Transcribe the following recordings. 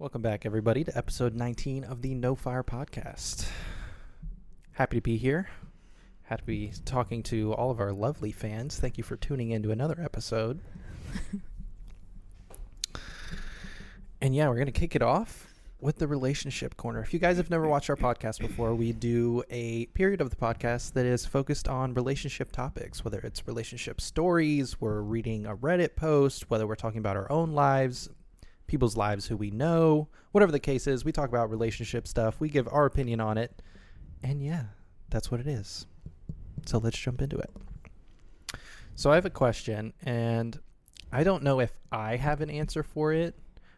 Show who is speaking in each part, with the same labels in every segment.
Speaker 1: Welcome back, everybody, to episode 19 of the No Fire podcast. Happy to be here. Happy to be talking to all of our lovely fans. Thank you for tuning in to another episode. And yeah, we're going to kick it off with the relationship corner. If you guys have never watched our podcast before, we do a period of the podcast that is focused on relationship topics, whether it's relationship stories, we're reading a Reddit post, whether we're talking about our own lives, people's lives who we know, whatever the case is. We talk about relationship stuff. We give our opinion on it. And yeah, that's what it is. So let's jump into it. So I have a question, and I don't know if I have an answer for it,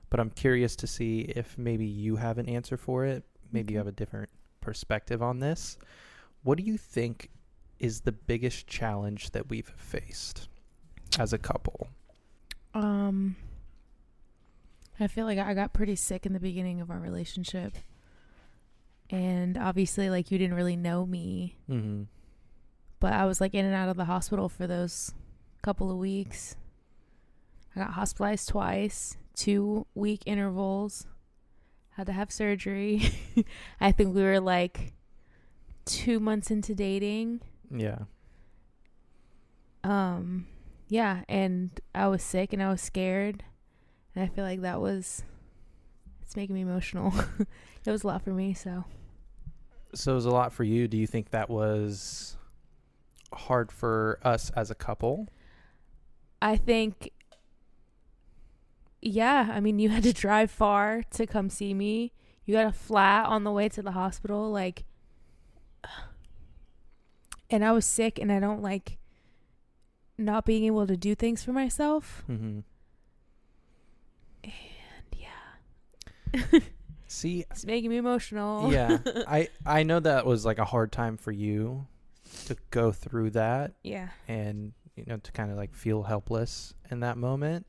Speaker 1: but I'm curious to see if maybe you have an answer for it. Maybe you have a different perspective on this. What do you think is the biggest challenge that we've faced as a couple?
Speaker 2: I feel like I got pretty sick in the beginning of our relationship. And obviously, like, you didn't really know me.
Speaker 1: Mm-hmm.
Speaker 2: But I was, like, in and out of the hospital for those couple of weeks. I got hospitalized twice, 2-week intervals. Had to have surgery. I think we were, like, 2 months into dating.
Speaker 1: Yeah.
Speaker 2: Yeah, and I was sick and I was scared. And I feel like it's making me emotional. It was a lot for me, so.
Speaker 1: So it was a lot for you. Do you think that was hard for us as a couple?
Speaker 2: I think, yeah. I mean, you had to drive far to come see me. You got a flat on the way to the hospital, like. And I was sick, and I don't like not being able to do things for myself.
Speaker 1: Mm-hmm. See,
Speaker 2: it's making me emotional.
Speaker 1: Yeah. I know that was like a hard time for you to go through that.
Speaker 2: Yeah.
Speaker 1: And, to kind of like feel helpless in that moment.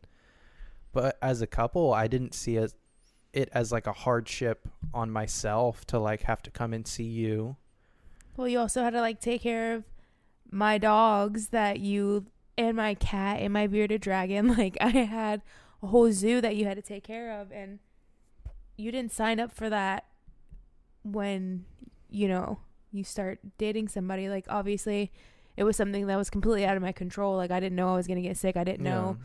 Speaker 1: But as a couple, I didn't see it as like a hardship on myself to like have to come and see you.
Speaker 2: Well, you also had to like take care of my dogs and my cat and my bearded dragon. Like, I had a whole zoo that you had to take care of, and you didn't sign up for that when, you start dating somebody. Like, obviously, it was something that was completely out of my control. Like, I didn't know I was going to get sick. I didn't know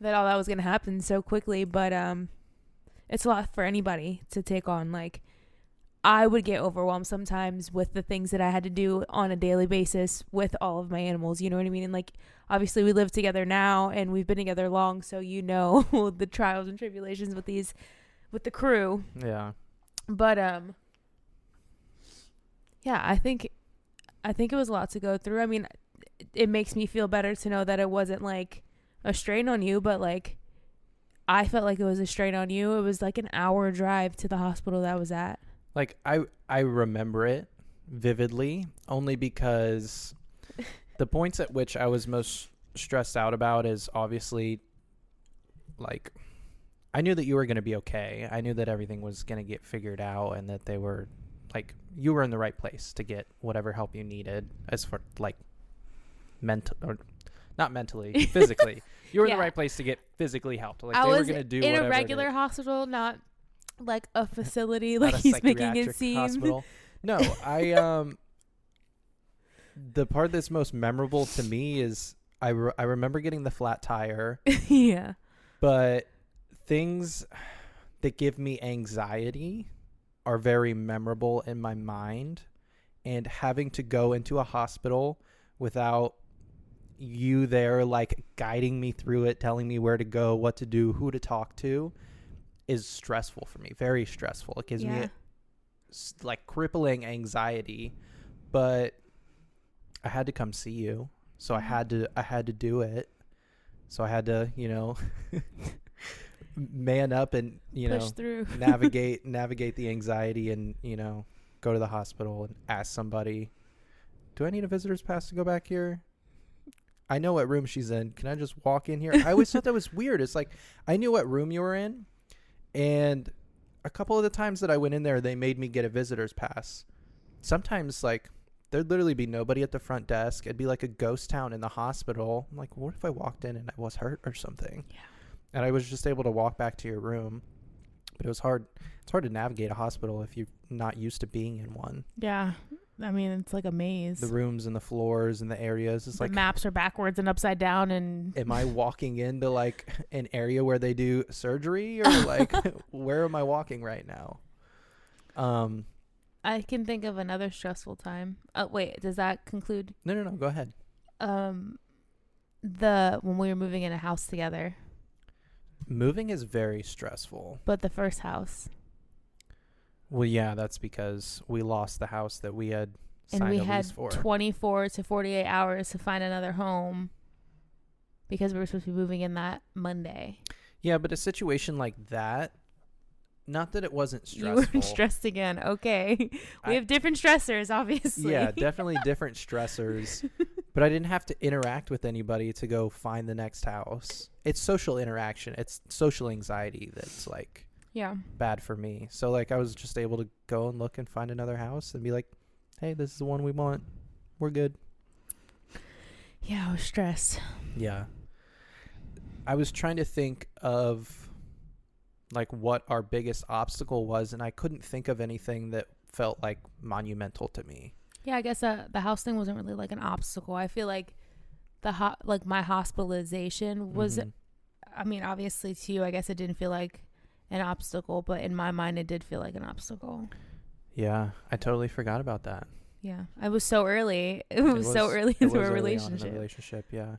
Speaker 2: that all that was going to happen so quickly. But it's a lot for anybody to take on. Like, I would get overwhelmed sometimes with the things that I had to do on a daily basis with all of my animals. You know what I mean? And like, obviously we live together now and we've been together long. So, the trials and tribulations with the crew.
Speaker 1: Yeah.
Speaker 2: But, yeah, I think it was a lot to go through. I mean, it makes me feel better to know that it wasn't like a strain on you, but like, I felt like it was a strain on you. It was like an hour drive to the hospital that I was at.
Speaker 1: Like, I remember it vividly only because the points at which I was most stressed out about is obviously, like, I knew that you were going to be okay. I knew that everything was going to get figured out and that you were in the right place to get whatever help you needed as for, like, not mentally, physically. You were in the right place to get physically helped. Like, they were going to do whatever.
Speaker 2: In a regular hospital, not like a facility, like he's making it seem.
Speaker 1: Hospital. No, the part that's most memorable to me is I remember getting the flat tire.
Speaker 2: Yeah.
Speaker 1: But things that give me anxiety are very memorable in my mind, and having to go into a hospital without you there, like, guiding me through it, telling me where to go, what to do, who to talk to, is stressful for me. Very stressful. It gives me like crippling anxiety, but I had to come see you. So I had to do it. So I had to, man up and,
Speaker 2: push through.
Speaker 1: navigate the anxiety and, go to the hospital and ask somebody, do I need a visitor's pass to go back here? I know what room she's in. Can I just walk in here? I always thought that was weird. It's like, I knew what room you were in. And a couple of the times that I went in there, they made me get a visitor's pass. Sometimes, like, there'd literally be nobody at the front desk. It'd be like a ghost town in the hospital. I'm like, what if I walked in and I was hurt or something?
Speaker 2: Yeah.
Speaker 1: And I was just able to walk back to your room, but it was hard. It's hard to navigate a hospital if you're not used to being in one.
Speaker 2: Yeah. I mean, it's like a maze.
Speaker 1: The rooms and the floors and the areas. It's
Speaker 2: The
Speaker 1: like,
Speaker 2: maps are backwards and upside down, and
Speaker 1: am I walking into like an area where they do surgery, or like where am I walking right now?
Speaker 2: I can think of another stressful time. Wait, does that conclude?
Speaker 1: No, go ahead.
Speaker 2: When we were moving in a house together,
Speaker 1: Moving is very stressful.
Speaker 2: but the first house,
Speaker 1: Well, yeah, that's because we lost the house that we had signed
Speaker 2: and we
Speaker 1: a
Speaker 2: had
Speaker 1: lease for.
Speaker 2: 24 to 48 hours to find another home because we were supposed to be moving in that Monday.
Speaker 1: Yeah, but a situation like that, not that it wasn't
Speaker 2: You
Speaker 1: stressful.
Speaker 2: were stressed again. Okay. We
Speaker 1: I-
Speaker 2: have different stressors, obviously.
Speaker 1: Yeah, definitely different stressors. But I didn't have to interact with anybody to go find the next house. It's social interaction. It's social anxiety that's like
Speaker 2: Yeah.
Speaker 1: bad for me. So like I was just able to go and look and find another house and be like, hey, this is the one we want. We're good.
Speaker 2: Yeah, I was stressed.
Speaker 1: Yeah. I was trying to think of like what our biggest obstacle was, and I couldn't think of anything that felt like monumental to me.
Speaker 2: Yeah, I guess the house thing wasn't really like an obstacle. I feel like like my hospitalization was,
Speaker 1: Mhm.
Speaker 2: I mean, obviously to you, I guess it didn't feel like an obstacle, but in my mind, it did feel like an obstacle.
Speaker 1: Yeah, I totally forgot about that.
Speaker 2: Yeah, I was so early. It was so early
Speaker 1: It
Speaker 2: into
Speaker 1: was
Speaker 2: a
Speaker 1: early on in the
Speaker 2: relationship.
Speaker 1: relationship, yeah.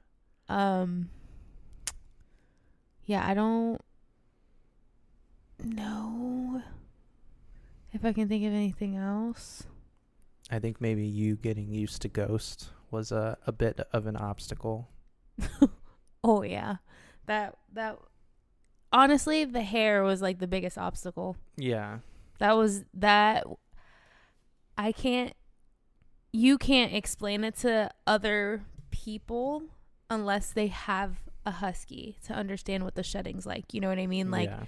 Speaker 2: Yeah, I don't know if I can think of anything else.
Speaker 1: I think maybe you getting used to Ghost was a bit of an obstacle.
Speaker 2: Oh yeah, that honestly, the hair was like the biggest obstacle.
Speaker 1: Yeah.
Speaker 2: You can't explain it to other people unless they have a husky to understand what the shedding's like. You know what I mean? Like
Speaker 1: yeah.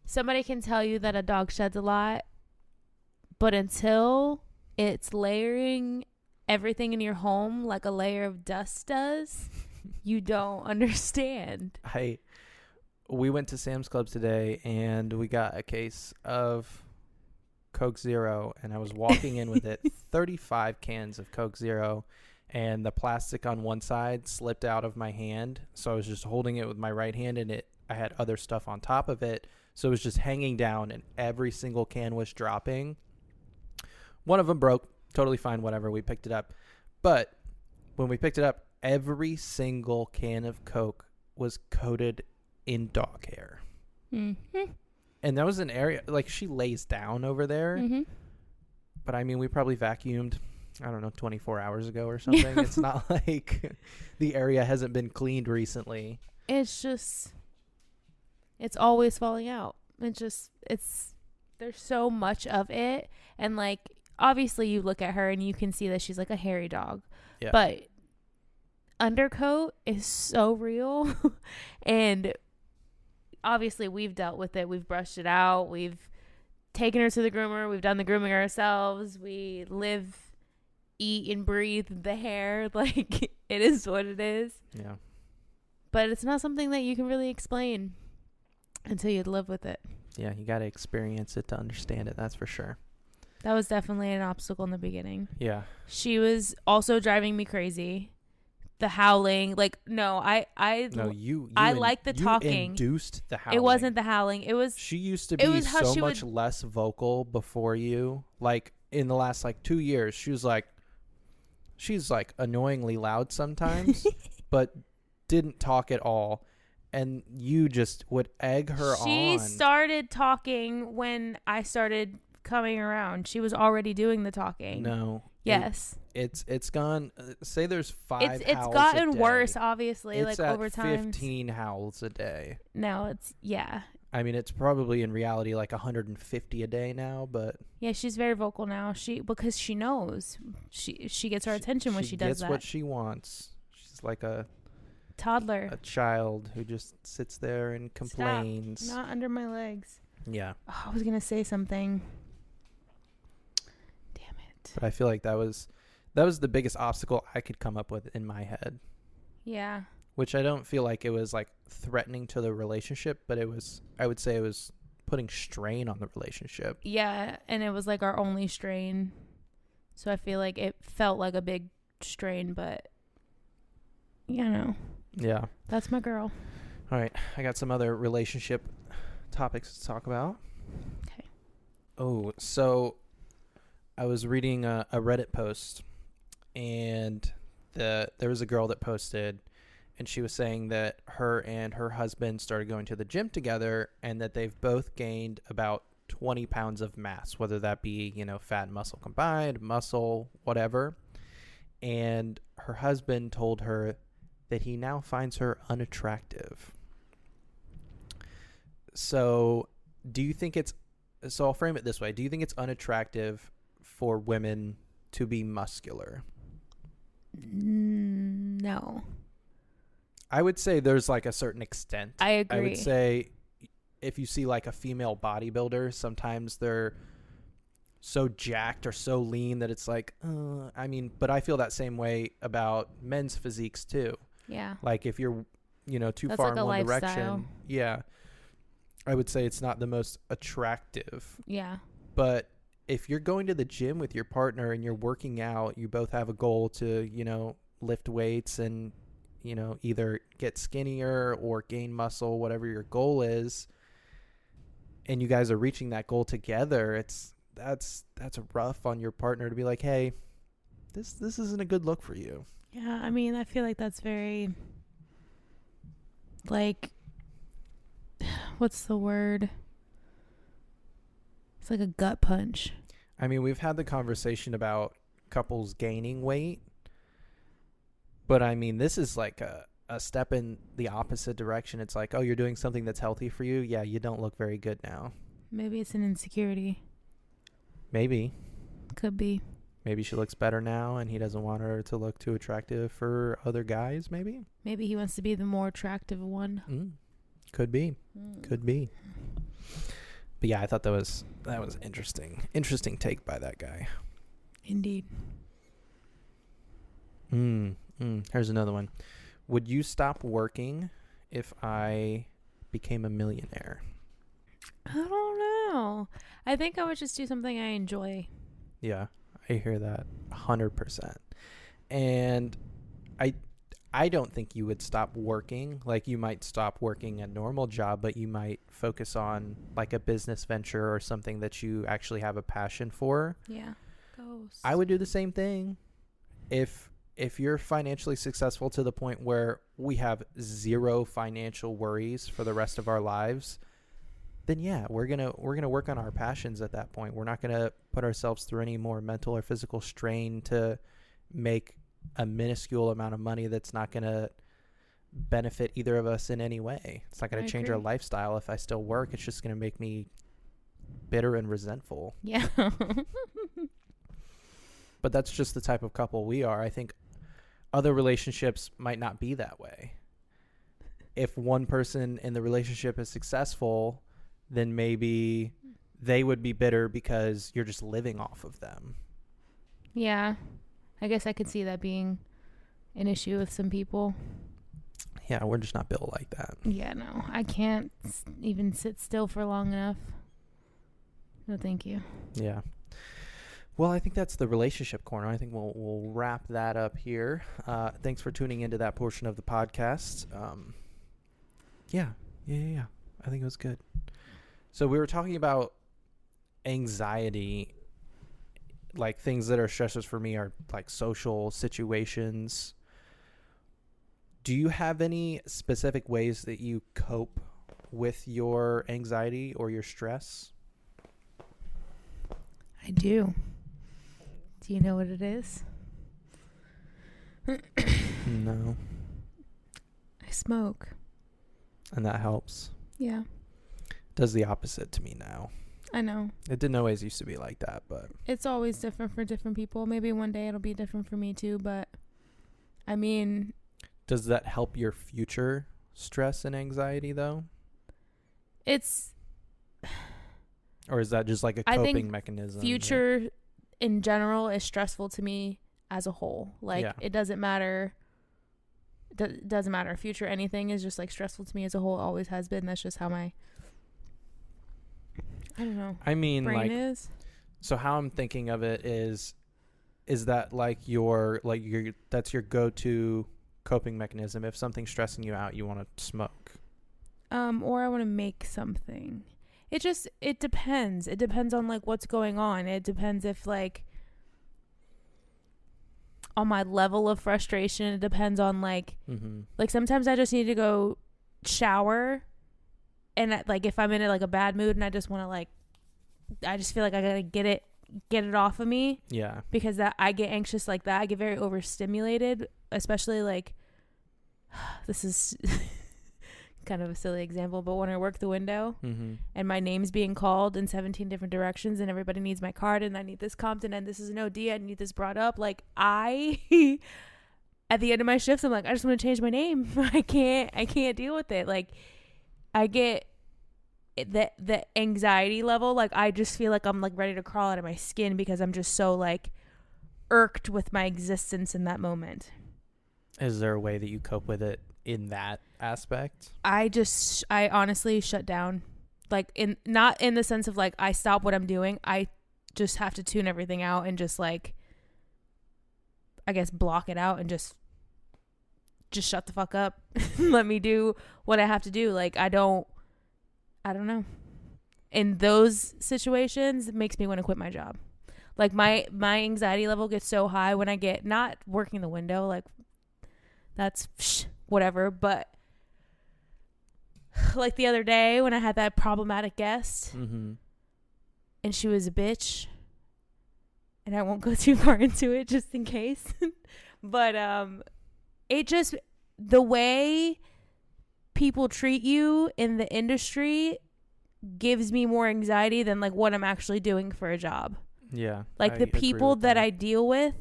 Speaker 2: somebody can tell you that a dog sheds a lot, but until it's layering everything in your home like a layer of dust does, you don't understand.
Speaker 1: We went to Sam's Club today and we got a case of Coke Zero, and I was walking in with it, 35 cans of Coke Zero, and the plastic on one side slipped out of my hand, so I was just holding it with my right hand, and I had other stuff on top of it, so it was just hanging down, and every single can was dropping. One of them broke, totally fine, whatever, we picked it up. But when we picked it up, every single can of Coke was coated in dog hair.
Speaker 2: Mm-hmm.
Speaker 1: And that was an area, like, she lays down over there.
Speaker 2: Mm-hmm.
Speaker 1: But, I mean, we probably vacuumed, I don't know, 24 hours ago or something. It's not like the area hasn't been cleaned recently.
Speaker 2: It's always falling out. There's so much of it. And, like, obviously you look at her and you can see that she's, like, a hairy dog.
Speaker 1: Yeah.
Speaker 2: But undercoat is so real. And obviously we've dealt with it. We've brushed it out. We've taken her to the groomer. We've done the grooming ourselves. We live, eat, and breathe the hair. Like, it is what it is.
Speaker 1: Yeah.
Speaker 2: But it's not something that you can really explain until you live with it.
Speaker 1: Yeah, you got to experience it to understand it, that's for sure.
Speaker 2: That was definitely an obstacle in the beginning.
Speaker 1: Yeah.
Speaker 2: She was also driving me crazy. The howling, like, no, I like the talking.
Speaker 1: You induced the howling.
Speaker 2: It wasn't the howling. It was.
Speaker 1: She used to be so much less vocal before you. Like, in the last, like, 2 years, she's like annoyingly loud sometimes, but didn't talk at all. And you just would egg her on.
Speaker 2: She started talking when I started coming around. She was already doing the talking.
Speaker 1: No.
Speaker 2: Yes.
Speaker 1: It's gone. Say there's 5 howls
Speaker 2: It's gotten worse, obviously,
Speaker 1: it's
Speaker 2: like
Speaker 1: at
Speaker 2: over time.
Speaker 1: 15 howls a day.
Speaker 2: No, yeah.
Speaker 1: I mean, it's probably in reality like 150 a day now, but
Speaker 2: Yeah, she's very vocal now. Because she knows. She gets our attention when she does that.
Speaker 1: She gets what she wants. She's like a
Speaker 2: toddler.
Speaker 1: A child who just sits there and complains.
Speaker 2: Stop. Not under my legs.
Speaker 1: Yeah.
Speaker 2: Oh, I was going to say something. Damn it.
Speaker 1: But I feel like that was the biggest obstacle I could come up with in my head.
Speaker 2: Yeah.
Speaker 1: which I don't feel like it was like threatening to the relationship, but I would say it was putting strain on the relationship.
Speaker 2: Yeah, and it was like our only strain. So I feel like it felt like a big strain, but
Speaker 1: Yeah.
Speaker 2: that's my girl.
Speaker 1: All right. I got some other relationship topics to talk about.
Speaker 2: Okay.
Speaker 1: Oh, so I was reading a Reddit post, and there was a girl that posted, and she was saying that her and her husband started going to the gym together, and that they've both gained about 20 pounds of mass, whether that be, fat and muscle combined, muscle, whatever. And her husband told her that he now finds her unattractive. So I'll frame it this way. Do you think it's unattractive for women to be muscular?
Speaker 2: No.
Speaker 1: I would say there's like a certain extent.
Speaker 2: I agree.
Speaker 1: I would say if you see like a female bodybuilder, sometimes they're so jacked or so lean that it's like, but I feel that same way about men's physiques too.
Speaker 2: Yeah.
Speaker 1: Like if you're, too
Speaker 2: That's
Speaker 1: far
Speaker 2: like
Speaker 1: in
Speaker 2: a
Speaker 1: one
Speaker 2: lifestyle.
Speaker 1: direction. Yeah. I would say it's not the most attractive.
Speaker 2: Yeah.
Speaker 1: But if you're going to the gym with your partner and you're working out, you both have a goal to, lift weights and, either get skinnier or gain muscle, whatever your goal is, and you guys are reaching that goal together, that's rough on your partner to be like, hey, this isn't a good look for you.
Speaker 2: Yeah, I mean, I feel like that's very, like, what's the word? It's like a gut punch.
Speaker 1: I mean, we've had the conversation about couples gaining weight, but I mean, this is like a step in the opposite direction. It's like, oh, you're doing something that's healthy for you. Yeah, you don't look very good now.
Speaker 2: Maybe it's an insecurity.
Speaker 1: Maybe.
Speaker 2: Could be.
Speaker 1: Maybe she looks better now and he doesn't want her to look too attractive for other guys, maybe?
Speaker 2: Maybe he wants to be the more attractive one.
Speaker 1: Could be. Could be. But yeah, I thought that was interesting. Interesting take by that guy.
Speaker 2: Indeed.
Speaker 1: Here's another one. Would you stop working if I became a millionaire?
Speaker 2: I don't know. I think I would just do something I enjoy.
Speaker 1: Yeah, I hear that 100%. And I don't think you would stop working. Like, you might stop working a normal job, but you might focus on like a business venture or something that you actually have a passion for.
Speaker 2: Yeah. Ghost.
Speaker 1: I would do the same thing. If you're financially successful to the point where we have zero financial worries for the rest of our lives, then yeah, we're gonna work on our passions at that point. We're not gonna put ourselves through any more mental or physical strain to make a minuscule amount of money that's not gonna benefit either of us in any way. It's not gonna change our lifestyle. If I still work, it's just gonna make me bitter and resentful.
Speaker 2: Yeah.
Speaker 1: But that's just the type of couple we are. I think other relationships might not be that way. If one person in the relationship is successful, then maybe they would be bitter because you're just living off of them.
Speaker 2: Yeah. I guess I could see that being an issue with some people.
Speaker 1: Yeah, we're just not built like that.
Speaker 2: Yeah, no. I can't even sit still for long enough. No, thank you.
Speaker 1: Yeah. Well, I think that's the relationship corner. I think we'll wrap that up here. Thanks for tuning into that portion of the podcast. Yeah. I think it was good. So we were talking about anxiety. Like, things that are stressors for me are like social situations. Do you have any specific ways that you cope with your anxiety or your stress?
Speaker 2: I do. Do you know what it is?
Speaker 1: No.
Speaker 2: I smoke.
Speaker 1: And that helps.
Speaker 2: Yeah.
Speaker 1: Does the opposite to me now.
Speaker 2: I know.
Speaker 1: It didn't always used to be like that, but
Speaker 2: It's always different for different people. Maybe one day it'll be different for me too, but I mean,
Speaker 1: does that help your future stress and anxiety though?
Speaker 2: it's
Speaker 1: Or is that just like a
Speaker 2: I think
Speaker 1: coping mechanism?
Speaker 2: future in general is stressful to me as a whole. Like,
Speaker 1: Yeah.
Speaker 2: it doesn't matter doesn't matter. Future anything is just like stressful to me as a whole. Always has been. That's just how my, I don't know,
Speaker 1: I mean,
Speaker 2: brain
Speaker 1: like,
Speaker 2: is.
Speaker 1: so how I'm thinking of it is that like that's your go-to coping mechanism? If something's stressing you out, you want to smoke.
Speaker 2: Or I want to make something. It depends. It depends on like what's going on. It depends if like on my level of frustration. It depends on like like sometimes I just need to go shower, and like if I'm in like a bad mood and I just want to like, I just feel like I gotta get it off of me.
Speaker 1: Yeah.
Speaker 2: Because that I get anxious like that. I get very overstimulated, especially like this is kind of a silly example, but when I work the window and my name's being called in 17 different directions and everybody needs my card and I need this Compton and this is an OD, I need this brought up, like I at the end of my shifts I'm like, I just want to change my name. I can't deal with it. Like I get the anxiety level, like I just feel like I'm like ready to crawl out of my skin because I'm just so like irked with my existence in that moment.
Speaker 1: Is there a way that you cope with it in that aspect?
Speaker 2: I honestly shut down, like not in the sense of like I stop what I'm doing. I just have to tune everything out and just like, I guess, block it out and just shut the fuck up. Let me do what I have to do. Like I don't know. In those situations, it makes me want to quit my job. Like my anxiety level gets so high when I get not working the window, like that's whatever, but like the other day when I had that problematic guest and she was a bitch, and I won't go too far into it just in case, but it just, the way people treat you in the industry gives me more anxiety than like what I'm actually doing for a job.
Speaker 1: Yeah.
Speaker 2: Like the people that I deal with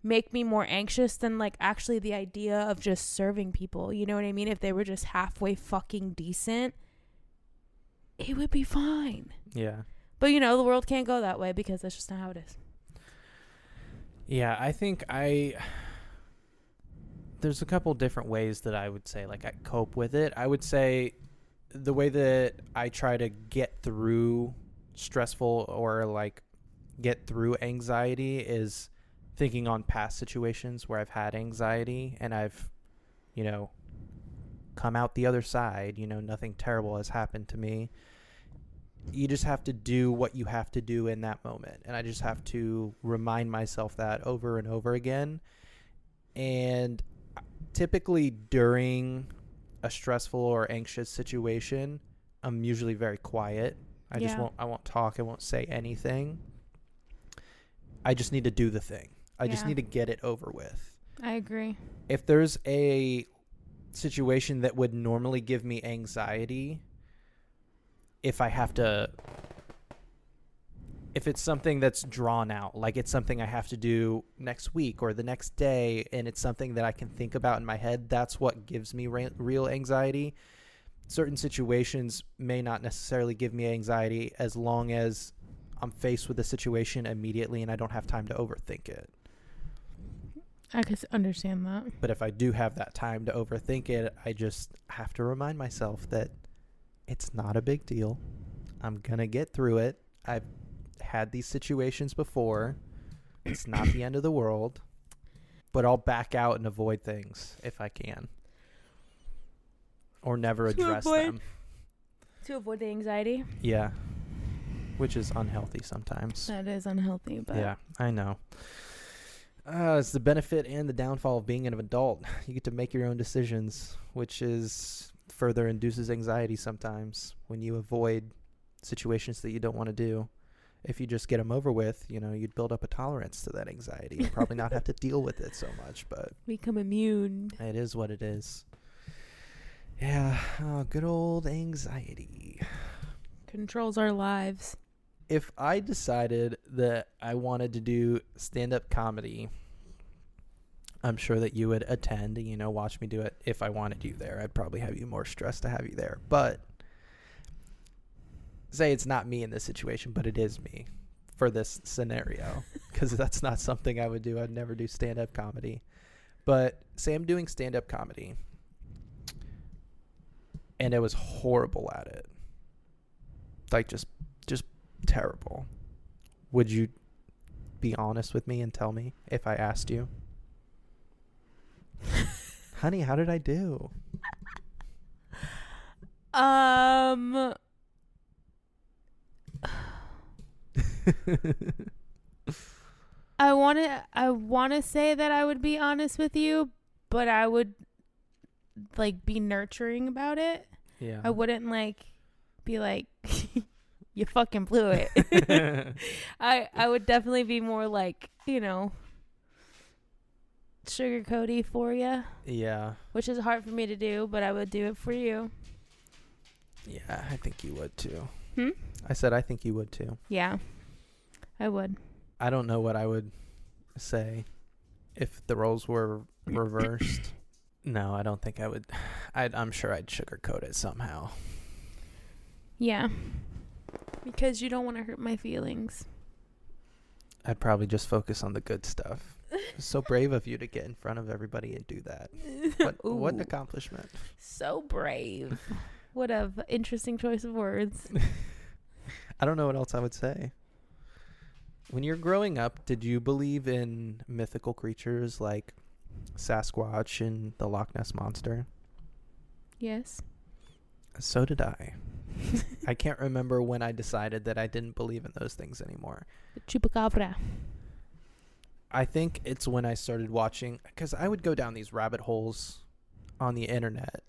Speaker 2: make me more anxious than like actually the idea of just serving people. You know what I mean? If they were just halfway fucking decent, it would be fine.
Speaker 1: Yeah.
Speaker 2: But you know, the world can't go that way because that's just not how it is.
Speaker 1: Yeah, I think there's a couple different ways that I would say like I cope with it. I would say the way that I try to get through stressful or like get through anxiety is thinking on past situations where I've had anxiety and I've, you know, come out the other side, you know, nothing terrible has happened to me. You just have to do what you have to do in that moment. And I just have to remind myself that over and over again. And typically during a stressful or anxious situation, I'm usually very quiet. I won't talk. I won't say anything. I just need to do the thing. I just need to get it over with.
Speaker 2: I agree.
Speaker 1: If there's a situation that would normally give me anxiety, if it's something that's drawn out, like it's something I have to do next week or the next day, and it's something that I can think about in my head, that's what gives me real anxiety. Certain situations may not necessarily give me anxiety as long as I'm faced with the situation immediately and I don't have time to overthink it.
Speaker 2: I could understand that.
Speaker 1: But if I do have that time to overthink it, I just have to remind myself that it's not a big deal. I'm going to get through it. I've had these situations before. It's not the end of the world. But I'll back out and avoid things if I can. Or never address them.
Speaker 2: To avoid the anxiety?
Speaker 1: Yeah. Which is unhealthy sometimes.
Speaker 2: That is unhealthy, but...
Speaker 1: Yeah, I know. It's the benefit and the downfall of being an adult. You get to make your own decisions, which is further induces anxiety sometimes when you avoid situations that you don't want to do. If you just get them over with, you know, you'd build up a tolerance to that anxiety and probably not have to deal with it so much, but
Speaker 2: become immune.
Speaker 1: It is what it is. Yeah, good old anxiety.
Speaker 2: Controls our lives.
Speaker 1: If I decided that I wanted to do stand-up comedy, I'm sure that you would attend and, you know, watch me do it. If I wanted you there, I'd probably have you more stressed to have you there. But say it's not me in this situation, but it is me for this scenario, because that's not something I would do. I'd never do stand-up comedy. But Sam doing stand-up comedy, and it was horrible at it. Like, just terrible. Would you be honest with me and tell me if I asked you? Honey, how did I do?
Speaker 2: I want to say that I would be honest with you, but I would like be nurturing about it.
Speaker 1: Yeah.
Speaker 2: I wouldn't like be like you fucking blew it. I would definitely be more like, sugarcoaty for you.
Speaker 1: Yeah.
Speaker 2: Which is hard for me to do, but I would do it for you.
Speaker 1: Yeah, I think you would too.
Speaker 2: Hmm?
Speaker 1: I said I think you would too.
Speaker 2: Yeah, I would.
Speaker 1: I don't know what I would say if the roles were reversed. No, I don't think I would. I'm sure I'd sugarcoat it somehow.
Speaker 2: Yeah. Because you don't want to hurt my feelings.
Speaker 1: I'd probably just focus on the good stuff. It's so brave of you to get in front of everybody and do that. What an accomplishment.
Speaker 2: So brave. What a interesting choice of words.
Speaker 1: I don't know what else I would say. When you're growing up, did you believe in mythical creatures like Sasquatch and the Loch Ness Monster?
Speaker 2: Yes.
Speaker 1: So did I. I can't remember when I decided that I didn't believe in those things anymore.
Speaker 2: The chupacabra.
Speaker 1: I think it's when I started watching, because I would go down these rabbit holes on the internet.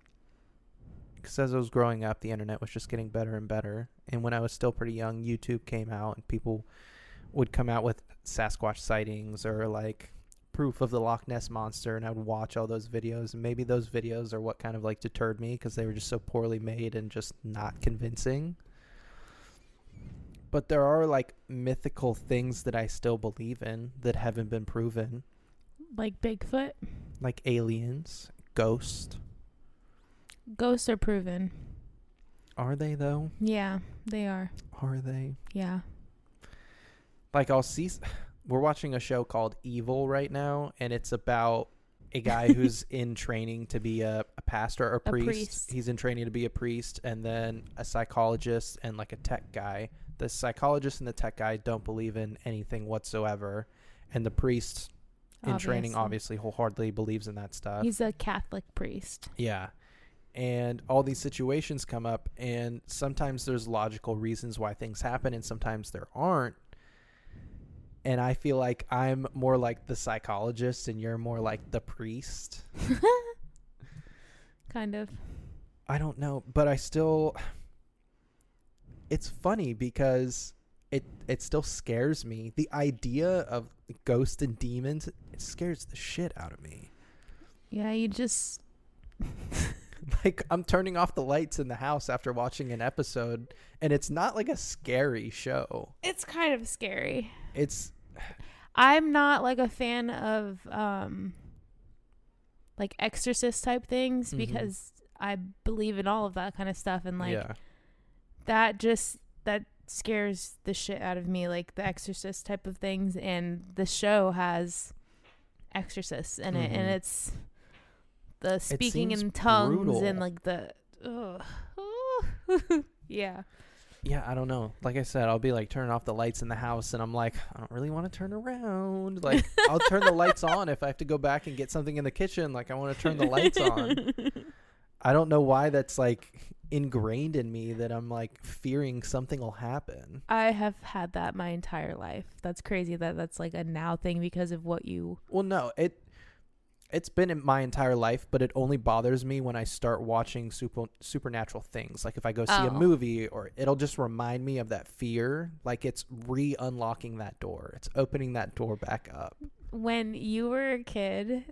Speaker 1: Because as I was growing up, the internet was just getting better and better. And when I was still pretty young, YouTube came out and people would come out with Sasquatch sightings or like proof of the Loch Ness Monster, and I would watch all those videos, and maybe those videos are what kind of like deterred me because they were just so poorly made and just not convincing. But there are like mythical things that I still believe in that haven't been proven,
Speaker 2: Like Bigfoot?
Speaker 1: like aliens, ghosts.
Speaker 2: Ghosts are proven.
Speaker 1: Are they though?
Speaker 2: Yeah, they are.
Speaker 1: Are they?
Speaker 2: Yeah.
Speaker 1: Like I'll see, we're watching a show called Evil right now, and it's about a guy who's in training to be a pastor or priest. He's in training to be a priest, and then a psychologist and like a tech guy. The psychologist and the tech guy don't believe in anything whatsoever, and the priest in training obviously wholeheartedly believes in that stuff.
Speaker 2: He's a Catholic priest.
Speaker 1: Yeah. And all these situations come up, and sometimes there's logical reasons why things happen, and sometimes there aren't. And I feel like I'm more like the psychologist and you're more like the priest.
Speaker 2: Kind of.
Speaker 1: I don't know, but I still... It's funny because it still scares me. The idea of ghosts and demons, it scares the shit out of me.
Speaker 2: Yeah, you just...
Speaker 1: Like, I'm turning off the lights in the house after watching an episode, and it's not like a scary show.
Speaker 2: It's kind of scary.
Speaker 1: I'm
Speaker 2: not like a fan of like exorcist type things because I believe in all of that kind of stuff, and like that scares the shit out of me, like the exorcist type of things. And the show has exorcists in it, and it's the speaking in tongues brutal. And like the yeah.
Speaker 1: Yeah, I don't know. Like I said, I'll be like turning off the lights in the house, and I'm like, I don't really want to turn around. Like, I'll turn the lights on if I have to go back and get something in the kitchen. Like, I want to turn the lights on. I don't know why that's like ingrained in me, that I'm like fearing something will happen.
Speaker 2: I have had that my entire life. That's crazy that that's like a now thing because of what you...
Speaker 1: Well, no, it's been in my entire life, but it only bothers me when I start watching supernatural things. Like if I go see a movie, or it'll just remind me of that fear. Like it's re-unlocking that door. It's opening that door back up.
Speaker 2: When you were a kid,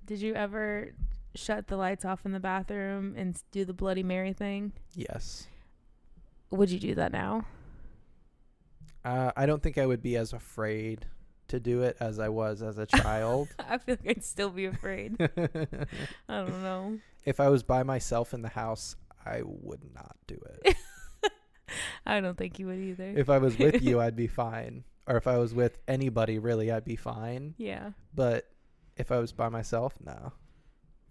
Speaker 2: did you ever shut the lights off in the bathroom and do the Bloody Mary thing?
Speaker 1: Yes.
Speaker 2: Would you do that now?
Speaker 1: I don't think I would be as afraid to do it as I was as a child.
Speaker 2: I feel like I'd still be afraid. I don't know.
Speaker 1: If I was by myself in the house, I would not do it.
Speaker 2: I don't think you would either.
Speaker 1: If I was with you, I'd be fine. Or if I was with anybody, really, I'd be fine.
Speaker 2: Yeah.
Speaker 1: But If I was by myself, no.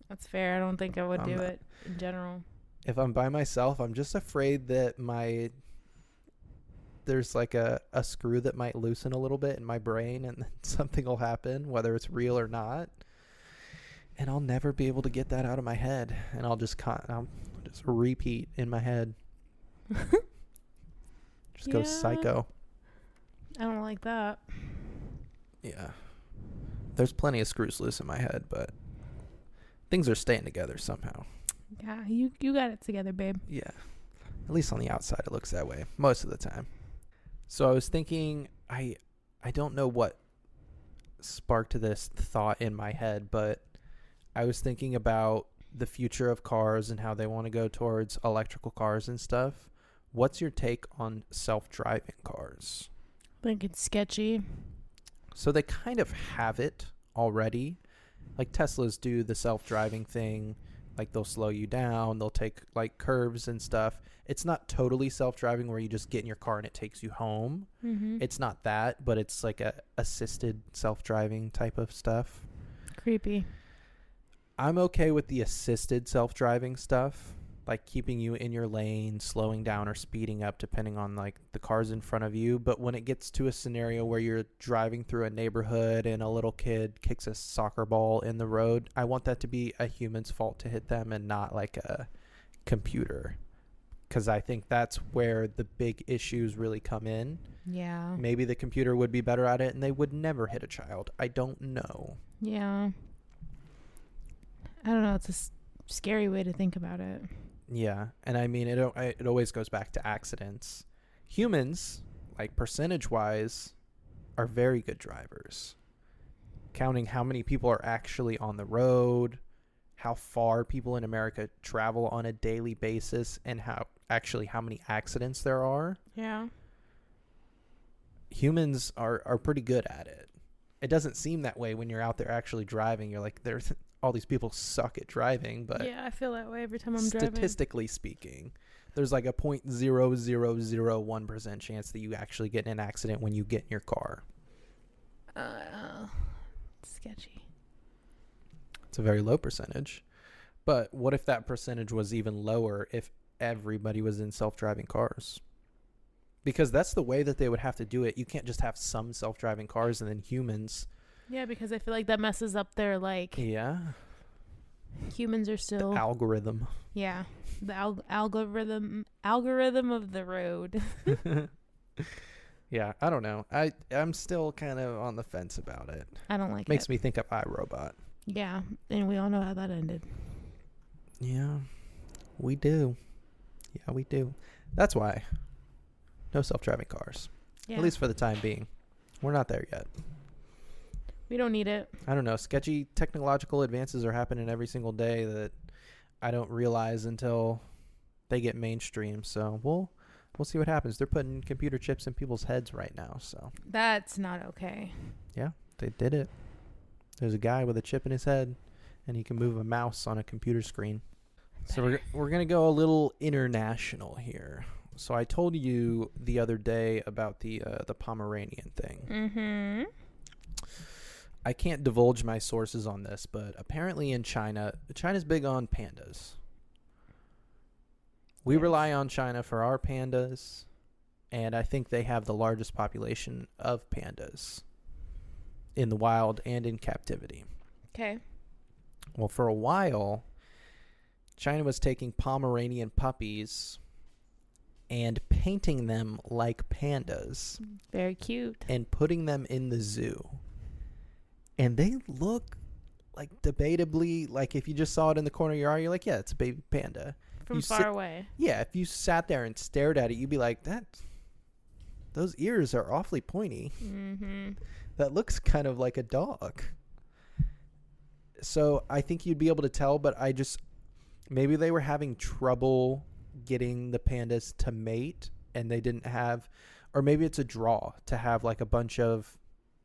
Speaker 2: That's fair. I don't think I would
Speaker 1: I'm
Speaker 2: do
Speaker 1: not.
Speaker 2: it in general.
Speaker 1: If I'm by myself, I'm just afraid that there's like a screw that might loosen a little bit in my brain and then something will happen, whether it's real or not. And I'll never be able to get that out of my head. And I'll just repeat in my head. Just go psycho.
Speaker 2: I don't like that.
Speaker 1: Yeah. There's plenty of screws loose in my head, but things are staying together somehow.
Speaker 2: Yeah, you got it together, babe.
Speaker 1: Yeah. At least on the outside it looks that way most of the time. So I was thinking, I don't know what sparked this thought in my head, but I was thinking about the future of cars and how they want to go towards electrical cars and stuff. What's your take on self-driving cars?
Speaker 2: I think it's sketchy.
Speaker 1: So they kind of have it already. Like Teslas do the self-driving thing. Like they'll slow you down. They'll take like curves and stuff. It's not totally self-driving where you just get in your car and it takes you home.
Speaker 2: Mm-hmm.
Speaker 1: It's not that, but it's like a assisted self-driving type of stuff.
Speaker 2: Creepy.
Speaker 1: I'm okay with the assisted self-driving stuff, like keeping you in your lane, slowing down or speeding up depending on like the cars in front of you. But when it gets to a scenario where you're driving through a neighborhood and a little kid kicks a soccer ball in the road, I want that to be a human's fault to hit them and not like a computer. Because I think that's where the big issues really come in.
Speaker 2: Yeah.
Speaker 1: Maybe the computer would be better at it and they would never hit a child. I don't know.
Speaker 2: Yeah. I don't know. It's a scary way to think about it.
Speaker 1: Yeah, and I mean, it always goes back to accidents. Humans, like percentage-wise, are very good drivers. Counting how many people are actually on the road, how far people in America travel on a daily basis, and how many accidents there are.
Speaker 2: Yeah.
Speaker 1: Humans are pretty good at it. It doesn't seem that way when you're out there actually driving. You're like, there's all these people suck at driving, but
Speaker 2: yeah, I feel that way every time I'm driving.
Speaker 1: Statistically speaking, there's like a 0.0001% chance that you actually get in an accident when you get in your car.
Speaker 2: Sketchy.
Speaker 1: It's a very low percentage. But what if that percentage was even lower if everybody was in self-driving cars? Because that's the way that they would have to do it. You can't just have some self-driving cars and then humans.
Speaker 2: Yeah, because I feel like that messes up their like.
Speaker 1: Yeah.
Speaker 2: Humans are still
Speaker 1: the algorithm.
Speaker 2: Yeah, the algorithm of the road.
Speaker 1: Yeah, I don't know. I'm still kind of on the fence about it.
Speaker 2: I don't like it.
Speaker 1: Makes me think of iRobot.
Speaker 2: Yeah, and we all know how that ended.
Speaker 1: Yeah, we do. Yeah, we do. That's why no self-driving cars.
Speaker 2: Yeah.
Speaker 1: At least for the time being. We're not there yet.
Speaker 2: We don't need it.
Speaker 1: I don't know. Sketchy technological advances are happening every single day that I don't realize until they get mainstream. So we'll see what happens. They're putting computer chips in people's heads right now. So
Speaker 2: that's not okay.
Speaker 1: Yeah, they did it. There's a guy with a chip in his head, and he can move a mouse on a computer screen. So we're gonna go a little international here. So I told you the other day about the Pomeranian thing.
Speaker 2: Mm-hmm.
Speaker 1: I can't divulge my sources on this, but apparently in China's big on pandas. We rely on China for our pandas, and I think they have the largest population of pandas in the wild and in captivity.
Speaker 2: Okay.
Speaker 1: Well, for a while, China was taking Pomeranian puppies and painting them like pandas.
Speaker 2: Very cute.
Speaker 1: And putting them in the zoo. And they look like debatably, like if you just saw it in the corner of your eye, you're like, yeah, it's a baby panda.
Speaker 2: From far away.
Speaker 1: Yeah, if you sat there and stared at it, you'd be like, those ears are awfully pointy.
Speaker 2: Mm-hmm.
Speaker 1: That looks kind of like a dog. So I think you'd be able to tell, but maybe they were having trouble getting the pandas to mate, and they didn't have, or maybe it's a draw to have like a bunch of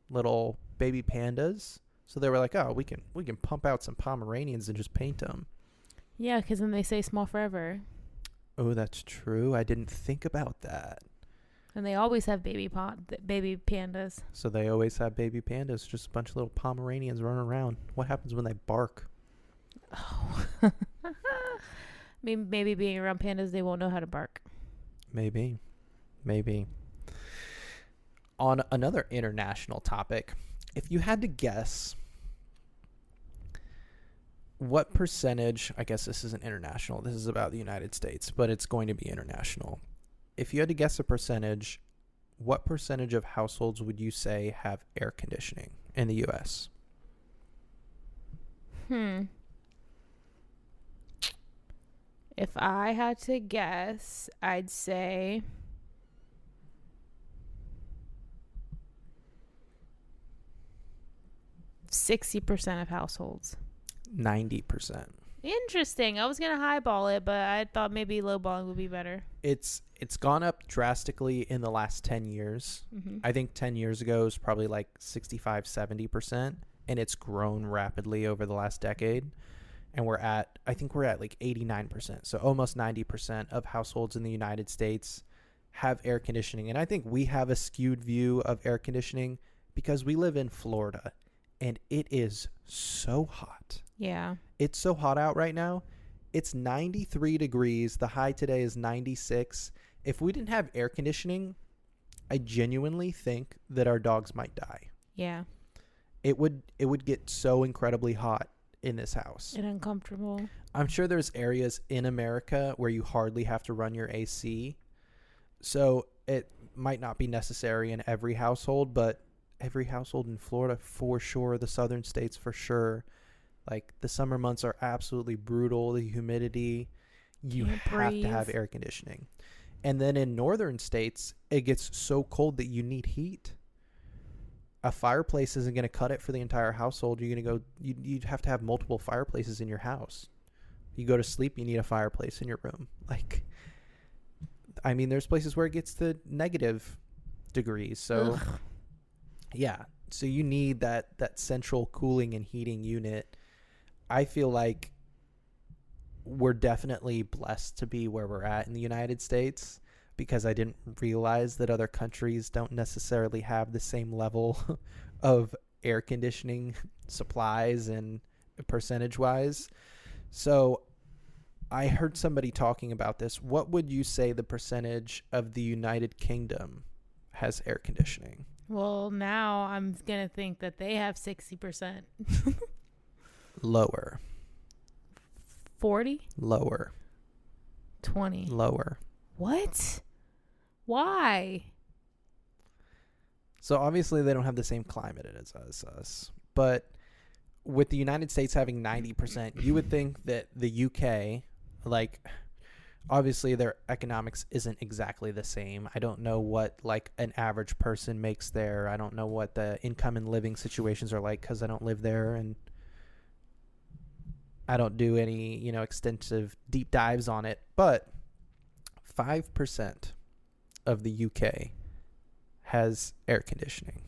Speaker 1: little baby pandas. So they were like, oh, we can pump out some Pomeranians and just paint them.
Speaker 2: Yeah, because then they say small forever.
Speaker 1: Oh, that's true. I didn't think about that.
Speaker 2: And they always have baby pandas.
Speaker 1: So they always have baby pandas, just a bunch of little Pomeranians running around. What happens when they bark?
Speaker 2: Oh. Maybe being around pandas, they won't know how to bark.
Speaker 1: Maybe. On another international topic, if you had to guess what percentage, I guess this isn't international, this is about the United States, but it's going to be international. If you had to guess a percentage, what percentage of households would you say have air conditioning in the U.S.?
Speaker 2: If I had to guess, I'd say 60% of households.
Speaker 1: 90%.
Speaker 2: Interesting. I was gonna highball it, but I thought maybe lowballing would be better.
Speaker 1: It's gone up drastically in the last 10 years.
Speaker 2: Mm-hmm.
Speaker 1: I think 10 years ago it was probably like 65, 70%, and it's grown rapidly over the last decade. And I think we're at like 89%. So almost 90% of households in the United States have air conditioning. And I think we have a skewed view of air conditioning because we live in Florida and it is so hot.
Speaker 2: Yeah.
Speaker 1: It's so hot out right now. It's 93 degrees. The high today is 96. If we didn't have air conditioning, I genuinely think that our dogs might die.
Speaker 2: Yeah.
Speaker 1: It would get so incredibly hot in this house.
Speaker 2: And uncomfortable.
Speaker 1: I'm sure there's areas in America where you hardly have to run your AC. So it might not be necessary in every household, but every household in Florida for sure, the southern states for sure. Like the summer months are absolutely brutal. The humidity, you have to have air conditioning. And then in northern states, it gets so cold that you need heat. A fireplace isn't going to cut it for the entire household. You're going to go, you'd have to have multiple fireplaces in your house. You go to sleep, you need a fireplace in your room. Like, I mean, there's places where it gets to negative degrees. So, yeah. So you need that central cooling and heating unit. I feel like we're definitely blessed to be where we're at in the United States, because I didn't realize that other countries don't necessarily have the same level of air conditioning supplies and percentage-wise. So I heard somebody talking about this. What would you say the percentage of the United Kingdom has air conditioning?
Speaker 2: Well, now I'm going to think that they have 60%.
Speaker 1: Lower.
Speaker 2: 40?
Speaker 1: Lower.
Speaker 2: 20.
Speaker 1: Lower.
Speaker 2: What? Why?
Speaker 1: So obviously they don't have the same climate as us. But with the United States having 90%, you would think that the UK, like, obviously their economics isn't exactly the same. I don't know what like an average person makes there. I don't know what the income and living situations are like because I don't live there, and I don't do any, extensive deep dives on it. But 5% of the UK has air conditioning.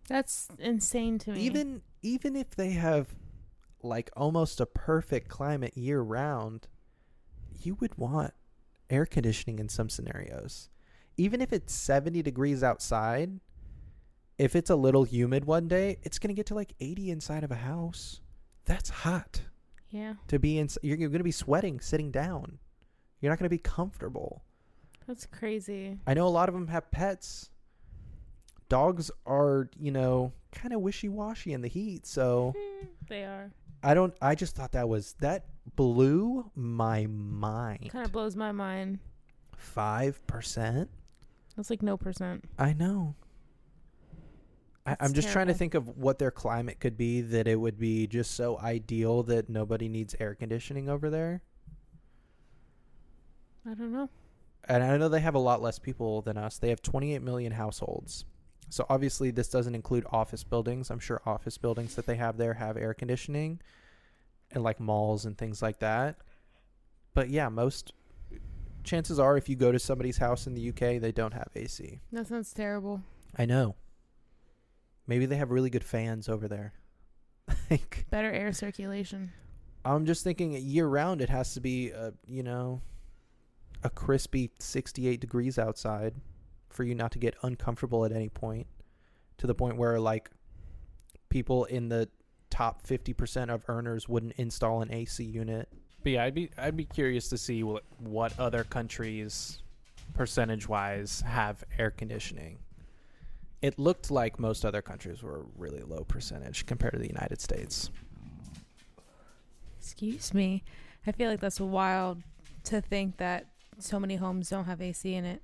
Speaker 2: That's insane to me.
Speaker 1: Even if they have like almost a perfect climate year round, you would want air conditioning in some scenarios. Even if it's 70 degrees outside, if it's a little humid one day, it's going to get to like 80 inside of a house. That's hot.
Speaker 2: Yeah.
Speaker 1: To be in, you're going to be sweating sitting down. You're not going to be comfortable.
Speaker 2: That's crazy.
Speaker 1: I know a lot of them have pets. Dogs are, kind of wishy-washy in the heat, so
Speaker 2: They are.
Speaker 1: I just thought that blew my mind.
Speaker 2: Kind of blows my mind.
Speaker 1: 5%?
Speaker 2: That's like no percent.
Speaker 1: I know. I'm just trying to think of what their climate could be, that it would be just so ideal that nobody needs air conditioning over there.
Speaker 2: I don't know.
Speaker 1: And I know they have a lot less people than us. They have 28 million households. So obviously this doesn't include office buildings. I'm sure office buildings that they have there have air conditioning, and like malls and things like that. But yeah, most chances are if you go to somebody's house in the UK, they don't have AC.
Speaker 2: That sounds terrible.
Speaker 1: I know. Maybe they have really good fans over there. Like,
Speaker 2: better air circulation.
Speaker 1: I'm just thinking year round it has to be, a crispy 68 degrees outside for you not to get uncomfortable at any point, to the point where like people in the top 50% of earners wouldn't install an AC unit.
Speaker 3: But yeah, I'd be curious to see what other countries percentage wise
Speaker 1: Have air conditioning. It looked like most other countries were really low percentage compared to the United States.
Speaker 2: Excuse me. I feel like that's wild to think that so many homes don't have AC in it.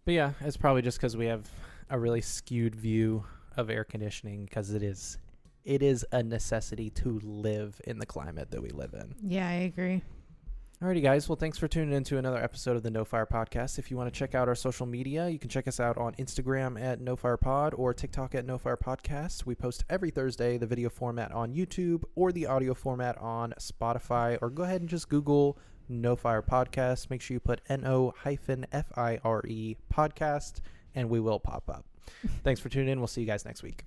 Speaker 1: But yeah, it's probably just because we have a really skewed view of air conditioning, because it is a necessity to live in the climate that we live in.
Speaker 2: Yeah, I agree.
Speaker 1: Alrighty, guys. Well, thanks for tuning in to another episode of the No Fire Podcast. If you want to check out our social media, you can check us out on Instagram at No Fire Pod or TikTok at No Fire Podcast. We post every Thursday the video format on YouTube or the audio format on Spotify, or go ahead and just Google No Fire Podcast. Make sure you put NO-FIRE podcast, and we will pop up. Thanks for tuning in. We'll see you guys next week.